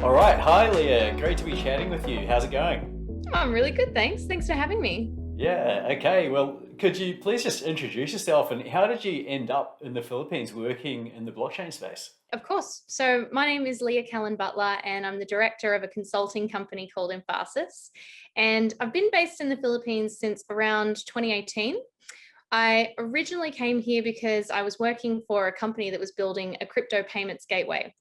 All right. Hi, Leah. Great to be chatting with you. How's it going? I'm really good, thanks. Thanks for having me. Yeah. Okay. Well, could you please just introduce yourself and how did you end up in the Philippines working in the blockchain space? Of course. So, my name is Leah Callon-Butler, and I'm the director of a consulting company called Emphasis. And I've been based in the Philippines since around 2018. I originally came here because I was working for a company that was building a crypto payments gateway.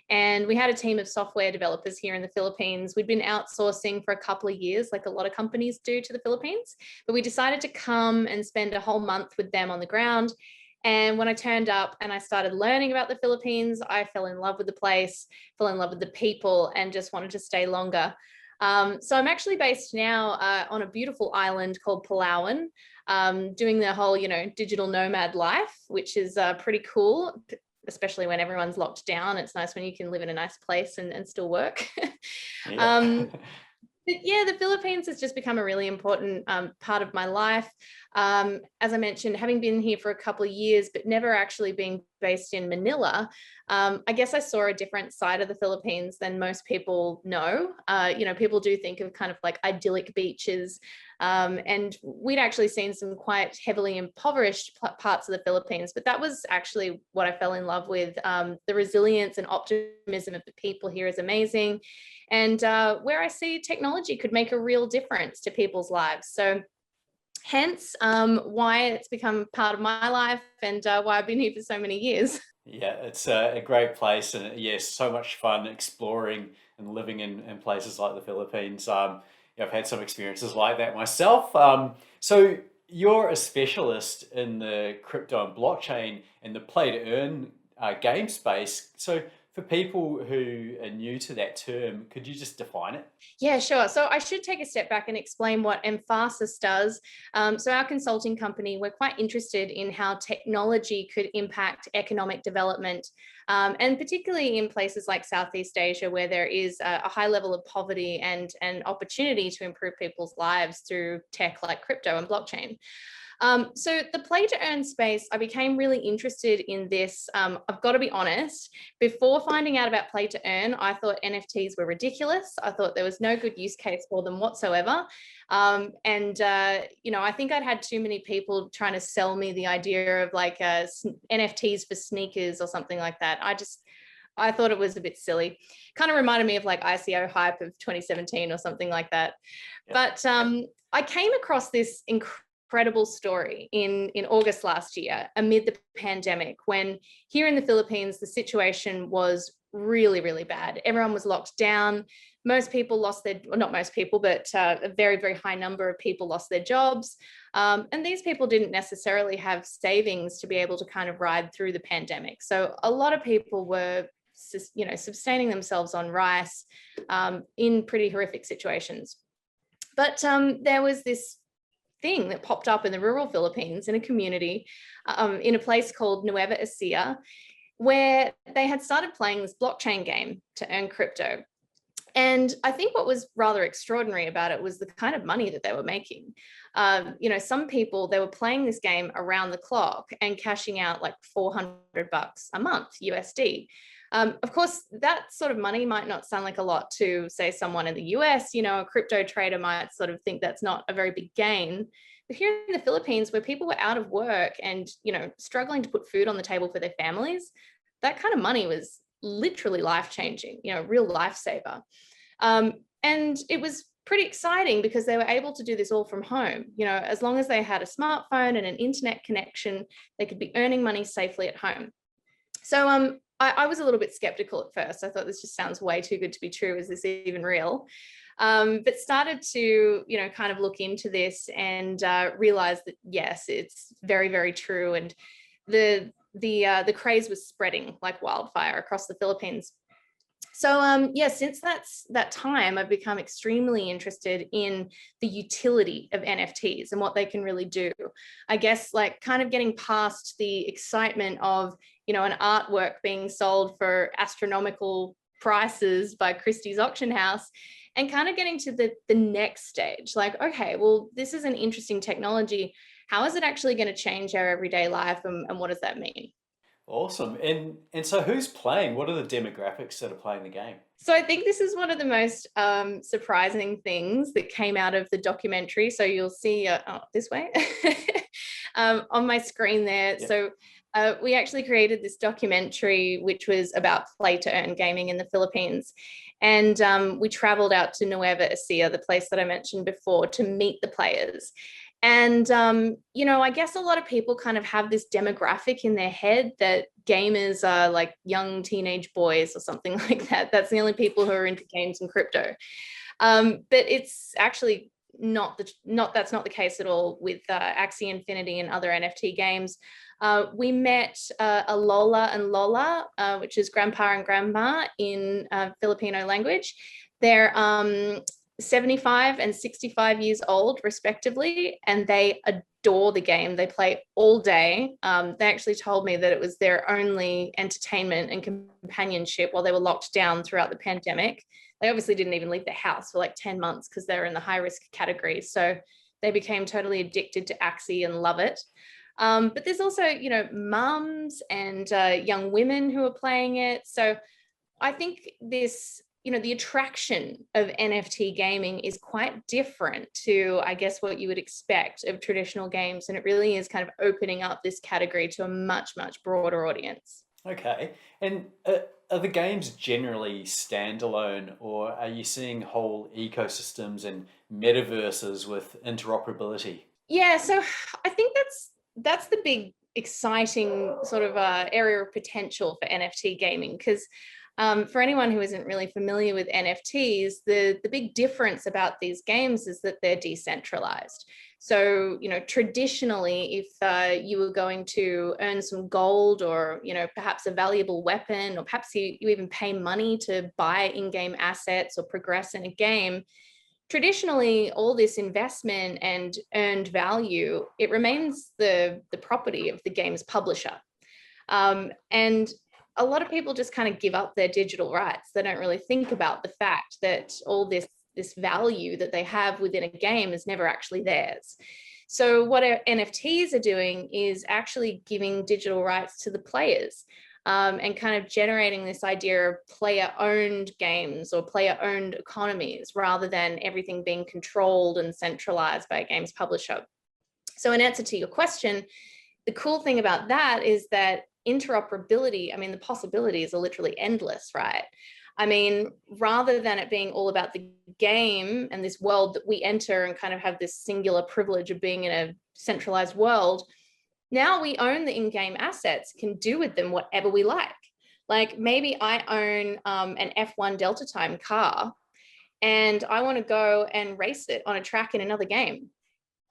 And we had a team of software developers here in the Philippines. We'd been outsourcing for a couple of years, like a lot of companies do to the Philippines. But we decided to come and spend a whole month with them on the ground. And when I turned up and I started learning about the Philippines, I fell in love with the place, fell in love with the people, and just wanted to stay longer. So I'm actually based now on a beautiful island called Palawan, doing the whole, digital nomad life, which is pretty cool, especially when everyone's locked down. It's nice when you can live in a nice place and still work. Yeah. um, but yeah, the Philippines has just become a really important part of my life. As I mentioned, having been here for a couple of years, but never actually being based in Manila, I guess I saw a different side of the Philippines than most people know. People do think of kind of like idyllic beaches. And we'd actually seen some quite heavily impoverished parts of the Philippines, but that was actually what I fell in love with. The resilience and optimism of the people here is amazing. And where I see technology could make a real difference to people's lives. So hence why it's become part of my life and why I've been here for so many years. Yeah, it's a great place, and yes, so much fun exploring and living in places like the Philippines. Yeah, I've had some experiences like that myself. So you're a specialist in the crypto and blockchain and the play to earn game space. So for people who are new to that term, could you just define it? Yeah, sure. So I should take a step back and explain what Emphasis does. So our consulting company, we're quite interested in how technology could impact economic development, and particularly in places like Southeast Asia, where there is a high level of poverty and an opportunity to improve people's lives through tech like crypto and blockchain. So the play to earn space, I became really interested in this. I've got to be honest, before finding out about play to earn, I thought NFTs were ridiculous. I thought there was no good use case for them whatsoever. I think I'd had too many people trying to sell me the idea of like NFTs for sneakers or something like that. I thought it was a bit silly. Kind of reminded me of like ICO hype of 2017 or something like that. Yeah. But I came across this incredible story in August last year amid the pandemic, when here in the Philippines, the situation was really, really bad. Everyone was locked down. Most people lost their, well, not most people, but a very, very high number of people lost their jobs. And these people didn't necessarily have savings to be able to kind of ride through the pandemic. So a lot of people were, sustaining themselves on rice in pretty horrific situations. But there was this thing that popped up in the rural Philippines in a community in a place called Nueva Ecija, where they had started playing this blockchain game to earn crypto. And I think what was rather extraordinary about it was the kind of money that they were making. Some people, they were playing this game around the clock and cashing out like $400 a month USD. Of course, that sort of money might not sound like a lot to, say, someone in the US. A crypto trader might sort of think that's not a very big gain. But here in the Philippines, where people were out of work and, struggling to put food on the table for their families, that kind of money was literally life-changing, real lifesaver. And it was pretty exciting because they were able to do this all from home. As long as they had a smartphone and an internet connection, they could be earning money safely at home. So I was a little bit skeptical at first. I thought this just sounds way too good to be true. Is this even real? But started to, kind of look into this and realize that, yes, it's very, very true. And the craze was spreading like wildfire across the Philippines. So since that time, I've become extremely interested in the utility of NFTs and what they can really do. I guess like kind of getting past the excitement of, an artwork being sold for astronomical prices by Christie's auction house, and kind of getting to the next stage. Like, okay, well, this is an interesting technology. How is it actually going to change our everyday life, and what does that mean? Awesome. And so who's playing? What are the demographics that are playing the game? So I think this is one of the most surprising things that came out of the documentary. So you'll see this way on my screen there. Yeah. So we actually created this documentary, which was about play to earn gaming in the Philippines. And we traveled out to Nueva Ecija, the place that I mentioned before, to meet the players. And, I guess a lot of people kind of have this demographic in their head that gamers are like young teenage boys or something like that. That's the only people who are into games and crypto. But it's actually that's not the case at all with Axie Infinity and other NFT games. We met Alola and Lola, which is grandpa and grandma in Filipino language. They're 75 and 65 years old, respectively, and they adore the game. They play all day. They actually told me that it was their only entertainment and companionship while they were locked down throughout the pandemic. They obviously didn't even leave the house for like 10 months because they were in the high risk category. So they became totally addicted to Axie and love it. But there's also, mums and young women who are playing it. So I think this, the attraction of NFT gaming is quite different to, I guess, what you would expect of traditional games. And it really is kind of opening up this category to a much, much broader audience. Okay. And are the games generally standalone, or are you seeing whole ecosystems and metaverses with interoperability? Yeah, so I think that's the big exciting sort of area of potential for NFT gaming, because for anyone who isn't really familiar with NFTs, the big difference about these games is that they're decentralized. So, traditionally, if you were going to earn some gold or, perhaps a valuable weapon, or perhaps you even pay money to buy in-game assets or progress in a game, traditionally all this investment and earned value, it remains the property of the game's publisher. And a lot of people just kind of give up their digital rights. They don't really think about the fact that all this value that they have within a game is never actually theirs. So what our NFTs are doing is actually giving digital rights to the players, and kind of generating this idea of player-owned games or player-owned economies rather than everything being controlled and centralized by a games publisher. So in answer to your question, the cool thing about that is that interoperability, I mean, the possibilities are literally endless, right? I mean, rather than it being all about the game and this world that we enter and kind of have this singular privilege of being in a centralized world, now we own the in-game assets, can do with them whatever we like. Like maybe I own an F1 Delta Time car and I want to go and race it on a track in another game.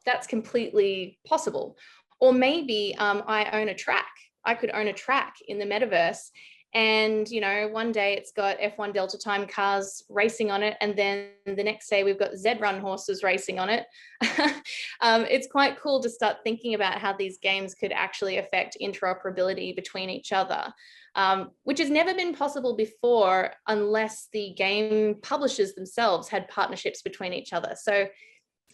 That's completely possible. Or maybe I own a track. I could own a track in the metaverse, and one day it's got F1 Delta Time cars racing on it, and then the next day we've got Z-Run horses racing on it. It's quite cool to start thinking about how these games could actually affect interoperability between each other, which has never been possible before unless the game publishers themselves had partnerships between each other. So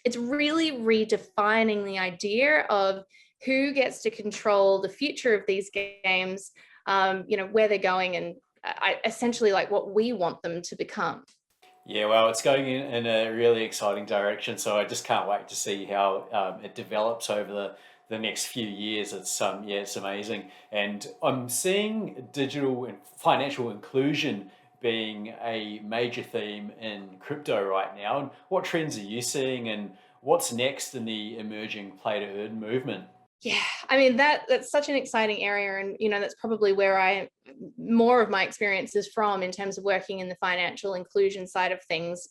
it's really redefining the idea of who gets to control the future of these games, where they're going, and essentially like what we want them to become. Yeah, well, it's going in a really exciting direction. So I just can't wait to see how it develops over the next few years. Yeah, it's amazing, and I'm seeing digital and financial inclusion being a major theme in crypto right now. And what trends are you seeing, and what's next in the emerging play to earn movement? Yeah, I mean that's such an exciting area, and that's probably where more of my experience is from in terms of working in the financial inclusion side of things.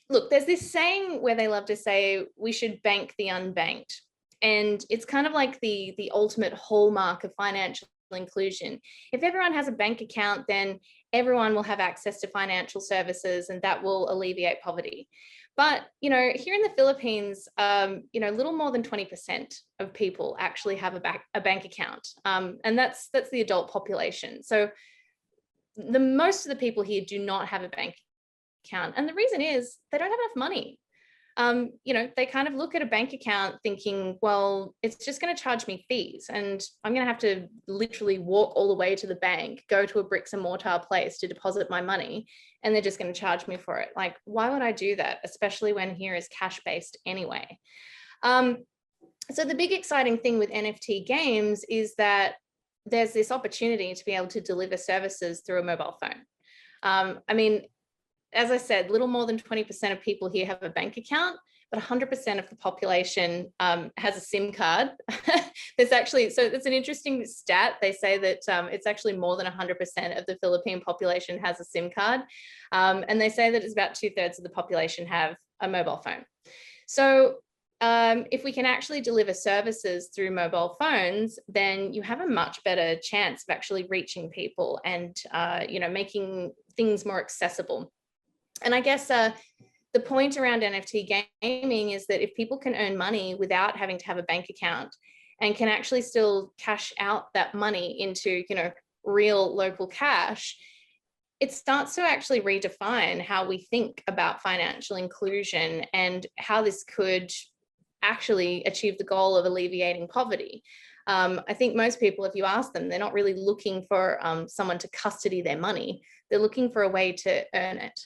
Look, there's this saying where they love to say we should bank the unbanked, and it's kind of like the ultimate hallmark of financial inclusion. If everyone has a bank account, then everyone will have access to financial services, and that will alleviate poverty. But, here in the Philippines, little more than 20% of people actually have a bank account. And that's the adult population. So the most of the people here do not have a bank account. And the reason is they don't have enough money. they kind of look at a bank account thinking, well, it's just going to charge me fees and I'm going to have to literally walk all the way to the bank, go to a bricks and mortar place to deposit my money, and they're just going to charge me for it. Like, why would I do that? Especially when here is cash-based anyway. So the big exciting thing with NFT games is that there's this opportunity to be able to deliver services through a mobile phone. I mean, as I said, little more than 20% of people here have a bank account, but 100% of the population has a SIM card. There's actually, so it's an interesting stat. They say that it's actually more than 100% of the Philippine population has a SIM card. And they say that it's about 2/3 of the population have a mobile phone. So if we can actually deliver services through mobile phones, then you have a much better chance of actually reaching people and, making things more accessible. And I guess the point around NFT gaming is that if people can earn money without having to have a bank account and can actually still cash out that money into, real local cash, it starts to actually redefine how we think about financial inclusion and how this could actually achieve the goal of alleviating poverty. I think most people, if you ask them, they're not really looking for someone to custody their money. They're looking for a way to earn it.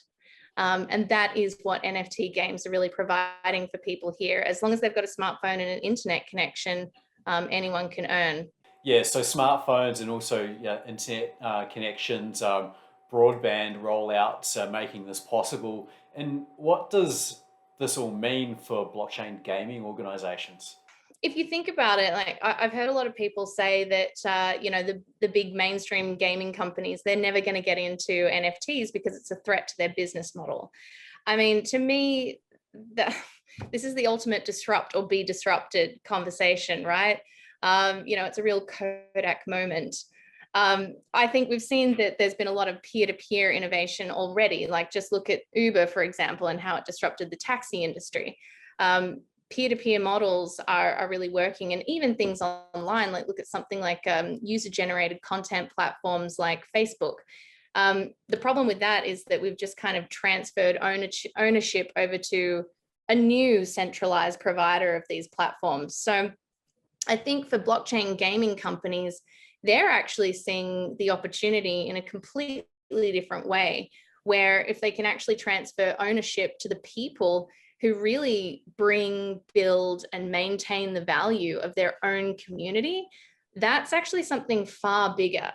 And that is what NFT games are really providing for people here. As long as they've got a smartphone and an internet connection, anyone can earn. Yeah, so smartphones and also internet connections, broadband rollouts are making this possible. And what does this all mean for blockchain gaming organizations? If you think about it, like I've heard a lot of people say that, the big mainstream gaming companies, they're never going to get into NFTs because it's a threat to their business model. I mean, to me, this is the ultimate disrupt or be disrupted conversation, right? It's a real Kodak moment. I think we've seen that there's been a lot of peer-to-peer innovation already. Like just look at Uber, for example, and how it disrupted the taxi industry. Peer-to-peer models are really working, and even things online, like look at something like user-generated content platforms like Facebook. The problem with that is that we've just kind of transferred ownership over to a new centralized provider of these platforms. So I think for blockchain gaming companies, they're actually seeing the opportunity in a completely different way, where if they can actually transfer ownership to the people who really bring, build, and maintain the value of their own community, that's actually something far bigger.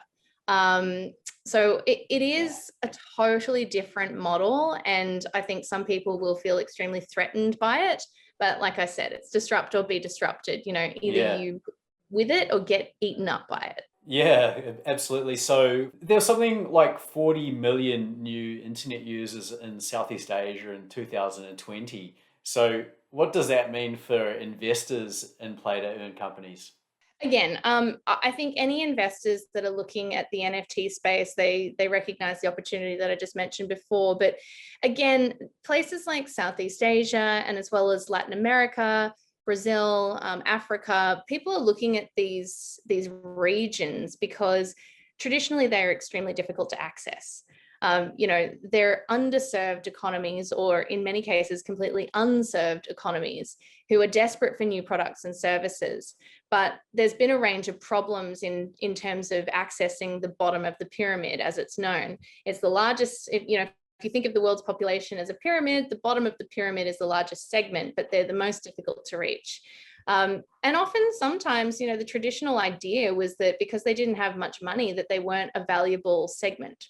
So it is a totally different model, and I think some people will feel extremely threatened by it. But like I said, it's disrupt or be disrupted. Either you with it or get eaten up by it. Yeah, absolutely. So there's something like 40 million new internet users in Southeast Asia in 2020. So what does that mean for investors in play to earn companies? Again, I think any investors that are looking at the NFT space, they recognize the opportunity that I just mentioned before. But again, places like Southeast Asia and as well as Latin America, Brazil, Africa, people are looking at these regions because traditionally they are extremely difficult to access. They're underserved economies, or in many cases, completely unserved economies who are desperate for new products and services. But there's been a range of problems in terms of accessing the bottom of the pyramid, as it's known. It's the largest, if you think of the world's population as a pyramid, the bottom of the pyramid is the largest segment, but they're the most difficult to reach. And often, sometimes, the traditional idea was that because they didn't have much money, that they weren't a valuable segment.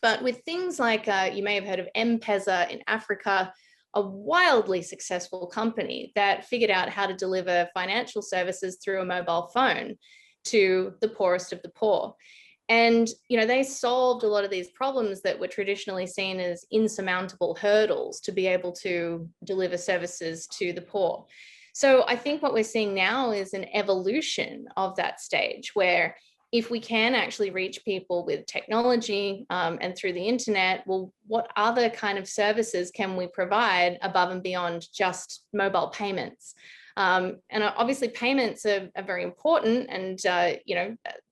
But with things like, you may have heard of M-Pesa in Africa, a wildly successful company that figured out how to deliver financial services through a mobile phone to the poorest of the poor. And, they solved a lot of these problems that were traditionally seen as insurmountable hurdles to be able to deliver services to the poor. So I think what we're seeing now is an evolution of that stage where if we can actually reach people with technology and through the internet, well, what other kind of services can we provide above and beyond just mobile payments? And obviously payments are very important, and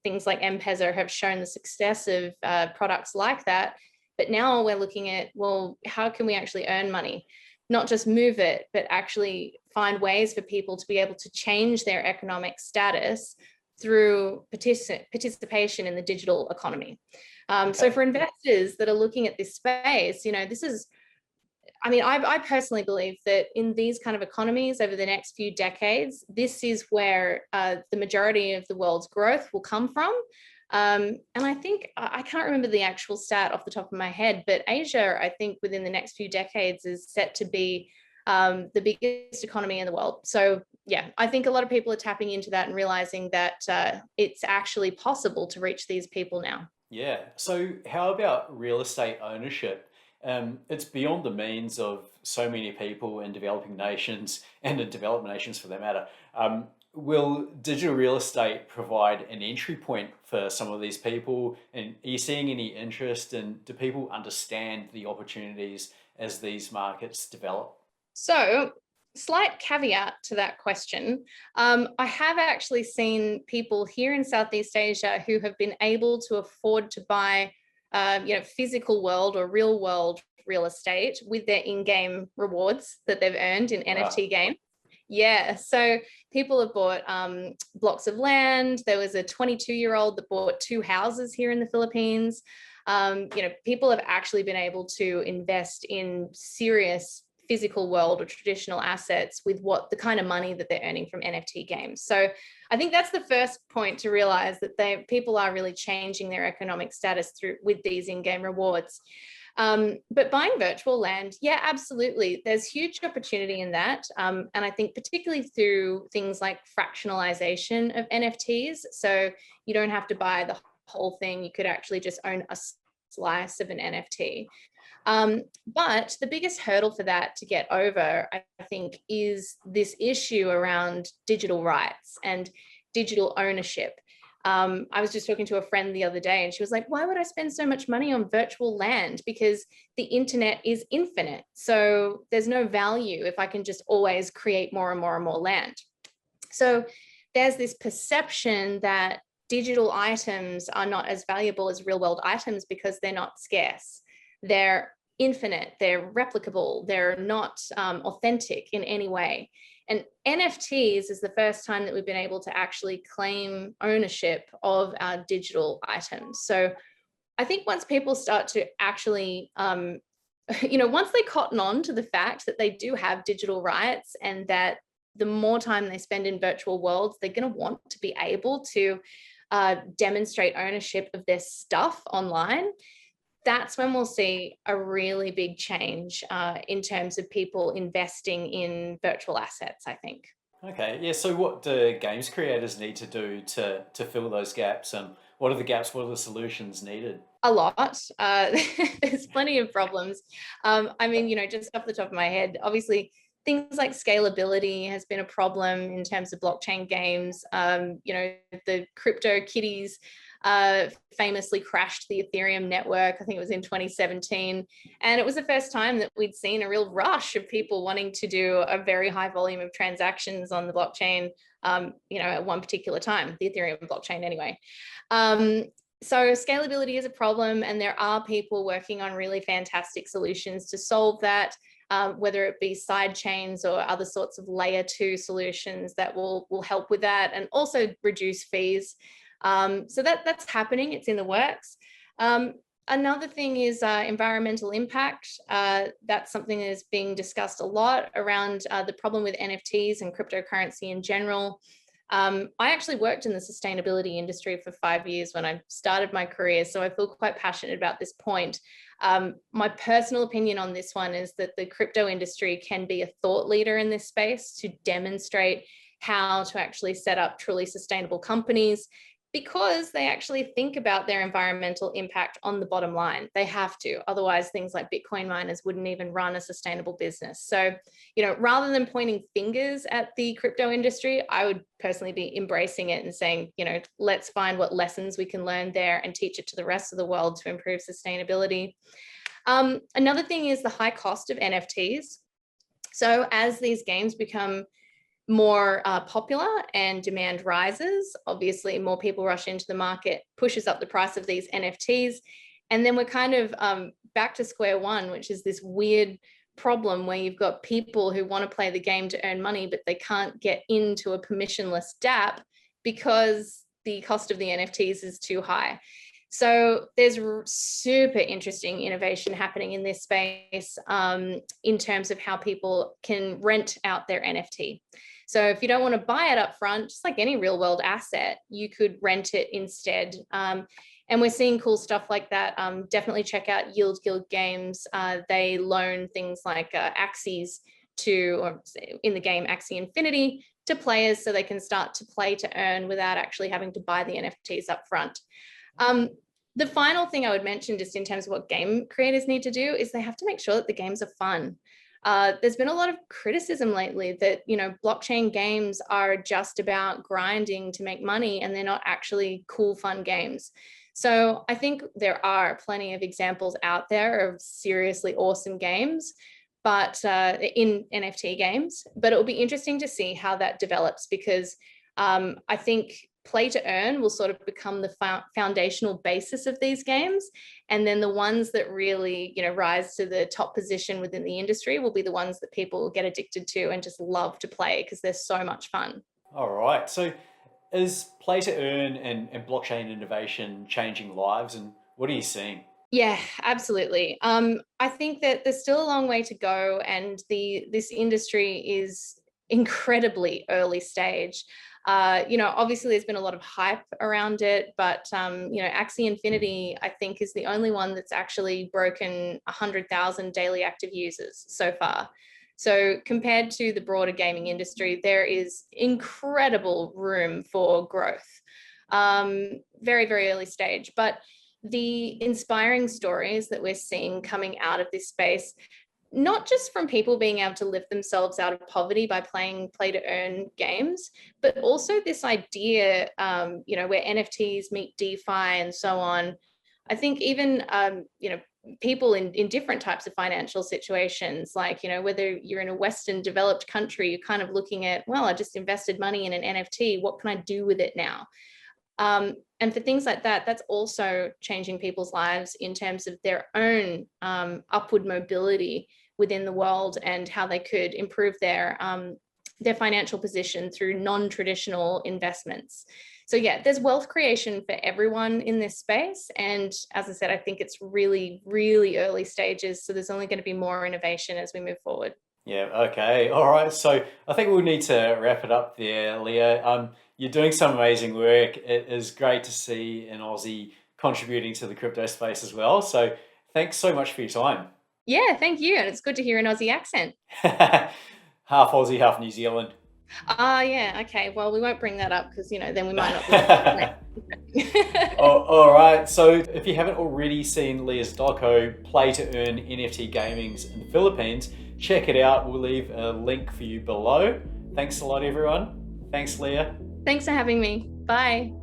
things like M-Pesa have shown the success of products like that. But now we're looking at, well, how can we actually earn money? not just move it, but actually find ways for people to be able to change their economic status through participation in the digital economy. So for investors that are looking at this space, this is, I personally believe that in these kind of economies over the next few decades, this is where the majority of the world's growth will come from. And I think, I can't remember the actual stat off the top of my head, but Asia, I think within the next few decades is set to be the biggest economy in the world. So yeah, I think a lot of people are tapping into that and realizing that it's actually possible to reach these people now. Yeah. So, how about real estate ownership? It's beyond the means of so many people in developing nations and in developed nations for that matter. Will digital real estate provide an entry point for some of these people? And are you seeing any interest, and do people understand the opportunities as these markets develop? So, slight caveat to that question. I have actually seen people here in Southeast Asia who have been able to afford to buy, physical world or real world real estate with their in-game rewards that they've earned in NFT games. Yeah, so people have bought blocks of land. There was a 22-year-old that bought 2 houses here in the Philippines. People have actually been able to invest in serious physical world or traditional assets with the kind of money that they're earning from NFT games. So I think that's the first point to realize, that people are really changing their economic status with these in-game rewards. But buying virtual land, yeah, absolutely. There's huge opportunity in that. And I think particularly through things like fractionalization of NFTs. So you don't have to buy the whole thing. You could actually just own a slice of an NFT. But the biggest hurdle for that to get over, I think, is this issue around digital rights and digital ownership. I was just talking to a friend the other day and she was like, why would I spend so much money on virtual land? Because the internet is infinite. So there's no value if I can just always create more and more and more land. So there's this perception that digital items are not as valuable as real world items because they're not scarce. They're infinite, they're replicable, they're not authentic in any way. And NFTs is the first time that we've been able to actually claim ownership of our digital items. So I think once people start to actually, once they cotton on to the fact that they do have digital rights and that the more time they spend in virtual worlds, they're going to want to be able to demonstrate ownership of their stuff online. That's when we'll see a really big change in terms of people investing in virtual assets, I think. Okay, yeah. So, what do games creators need to do to fill those gaps, and what are the gaps? What are the solutions needed? A lot. There's plenty of problems. Just off the top of my head, obviously, things like scalability has been a problem in terms of blockchain games. The crypto kitties famously crashed the Ethereum network. I think it was in 2017. And it was the first time that we'd seen a real rush of people wanting to do a very high volume of transactions on the blockchain, at one particular time, the Ethereum blockchain anyway. So scalability is a problem, and there are people working on really fantastic solutions to solve that, whether it be side chains or other sorts of layer 2 solutions that will help with that and also reduce fees. So that's happening. It's in the works. Another thing is environmental impact. That's something that is being discussed a lot around the problem with NFTs and cryptocurrency in general. I actually worked in the sustainability industry for 5 years when I started my career, so I feel quite passionate about this point. My personal opinion on this one is that the crypto industry can be a thought leader in this space to demonstrate how to actually set up truly sustainable companies, because they actually think about their environmental impact on the bottom line. They have to, otherwise things like Bitcoin miners wouldn't even run a sustainable business. So, rather than pointing fingers at the crypto industry, I would personally be embracing it and saying, let's find what lessons we can learn there and teach it to the rest of the world to improve sustainability. Another thing is the high cost of NFTs. So as these games become more popular and demand rises, obviously more people rush into the market, pushes up the price of these NFTs. And then we're kind of back to square one, which is this weird problem where you've got people who want to play the game to earn money, but they can't get into a permissionless dApp because the cost of the NFTs is too high. So there's super interesting innovation happening in this space in terms of how people can rent out their NFT. So if you don't want to buy it up front, just like any real world asset, you could rent it instead. And we're seeing cool stuff like that. Definitely check out Yield Guild Games. They loan things like Axies or in the game Axie Infinity to players so they can start to play to earn without actually having to buy the NFTs up front. The final thing I would mention just in terms of what game creators need to do is they have to make sure that the games are fun. There's been a lot of criticism lately that, blockchain games are just about grinding to make money and they're not actually cool, fun games. So I think there are plenty of examples out there of seriously awesome games, but in NFT games, but it will be interesting to see how that develops because I think play to earn will sort of become the foundational basis of these games. And then the ones that really, rise to the top position within the industry will be the ones that people will get addicted to and just love to play because they're so much fun. All right. So is play to earn and blockchain innovation changing lives, and what are you seeing? Yeah, absolutely. I think that there's still a long way to go, and this industry is incredibly early stage. Obviously there's been a lot of hype around it, but Axie Infinity, I think, is the only one that's actually broken 100,000 daily active users so far. So compared to the broader gaming industry, there is incredible room for growth. Very, very early stage, but the inspiring stories that we're seeing coming out of this space, not just from people being able to lift themselves out of poverty by playing play to earn games, but also this idea, where NFTs meet DeFi and so on. I think even, people in different types of financial situations, like, whether you're in a Western developed country, you're kind of looking at, well, I just invested money in an NFT. What can I do with it now? And for things like that, that's also changing people's lives in terms of their own upward mobility within the world and how they could improve their financial position through non-traditional investments. So yeah, there's wealth creation for everyone in this space. And as I said, I think it's really, really early stages. So there's only going to be more innovation as we move forward. Yeah, okay. All right. So I think we'll need to wrap it up there, Leah. You're doing some amazing work. It is great to see an Aussie contributing to the crypto space as well. So thanks so much for your time. Yeah, thank you. And it's good to hear an Aussie accent. Half Aussie, half New Zealand. Yeah, okay. Well, we won't bring that up because, then we might not be. All right. So if you haven't already seen Leah's doco, Play to Earn NFT Gamings in the Philippines, check it out. We'll leave a link for you below. Thanks a lot, everyone. Thanks, Leah. Thanks for having me. Bye.